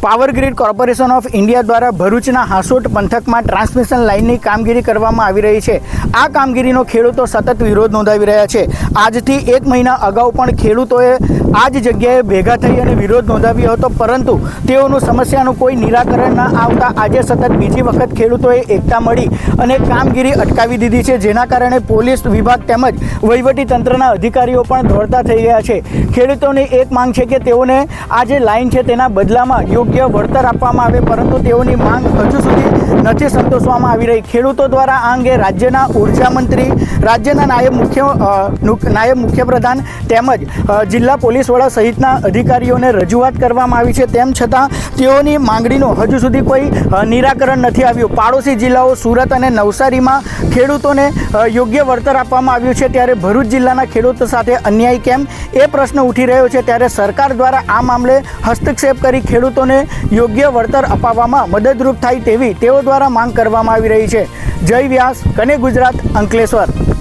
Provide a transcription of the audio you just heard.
Power grid corporation of India દ્વારા ભરૂચના હાંસોટ પંથકમાં ટ્રાન્સમિશન લાઇનની કામગીરી કરવામાં આવી રહી છે। આ કામગીરીનો ખેડૂતો સતત વિરોધ નોંધાવી રહ્યા છે। આજથી 1 મહિના અગાઉ પણ ખેડૂતોએ આ જ જગ્યાએ ભેગા થઈ અને વિરોધ નોંધાવ્યો હતો, પરંતુ તેઓનું સમસ્યાનું કોઈ નિરાકરણ ન આવતા આજે સતત બીજી વખત ખેડૂતોએ એકતા મળી અને કામગીરી અટકાવી દીધી છે, જેના કારણે પોલીસ વિભાગ તેમજ વહીવટી તંત્રના અધિકારીઓ પણ દોડતા થઈ ગયા છે। ખેડૂતોની એક માંગ છે કે તેઓને આ જે લાઇન છે તેના બદલામાં યોગ્ય વળતર આપવામાં આવે, પરંતુ તેઓની માંગ હજુ સુધી નથી સંતોષવામાં આવી રહી। ખેડૂતો દ્વારા આ અંગે રાજ્યના ઉર્જા મંત્રી, રાજ્યના નાયબ મુખ્યપ્રધાન તેમજ જિલ્લા પોલીસ વડા સહિતના અધિકારીઓને રજૂઆત કરવામાં આવી છે, તેમ છતાં તેઓની માંગણીનું હજુ સુધી કોઈ નિરાકરણ નથી આવ્યું। પાડોશી જિલ્લાઓ સુરત અને નવસારીમાં ખેડૂતોને યોગ્ય વળતર આપવામાં આવ્યું છે, ત્યારે ભરૂચ જિલ્લાના ખેડૂતો સાથે અન્યાય કેમ એ પ્રશ્ન ઉઠી રહ્યો છે। ત્યારે સરકાર દ્વારા આ મામલે હસ્તક્ષેપ કરી ખેડૂતોને યોગ્ય વળતર અપાવવામાં મદદરૂપ થાય તેવી તેઓ દ્વારા માંગ કરવામાં આવી રહી છે। જય વ્યાસ, કને ગુજરાત, અંકલેશ્વર।